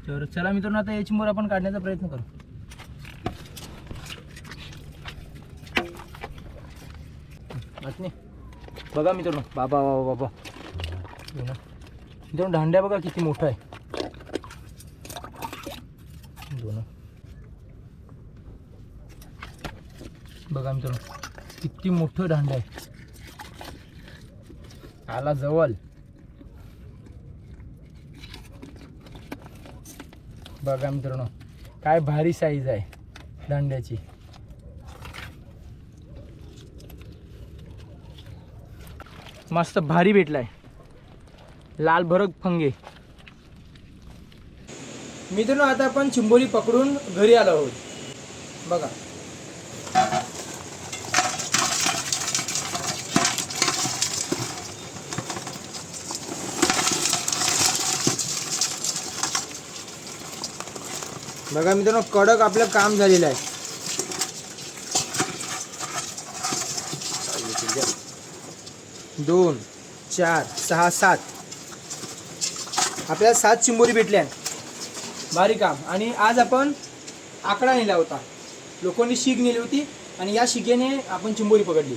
तर चला मित्रांनो, आता याची मोर आपण काढण्याचा प्रयत्न करू. बघा मित्रांनो, बाबा बाबा बाबा मित्रांनो, दांड्या बघा किती मोठा आहे. बघा मित्रांनो, किती मोठं दांडा आहे. आला जवळ. बघा मित्रांनो, काय भारी साईज आहे दांड्याची. मस्त भारी भेटलाय, लाल भरक फंगे. मित्रांनो, आता आपण चिंबोरी पकडून घरी आलो आहोत. बघा बघा मित्रांनो, कडक आपलं काम झालेलं आहे. 2 4 6 7 आपल्याला 7 चिंबोरी भेटल्या. भारी काम. आणि आज आपण आकडा नेला होता, लोकांनी शीग नेली होती आणि या शिगेने आपण चिंबोरी पकडली.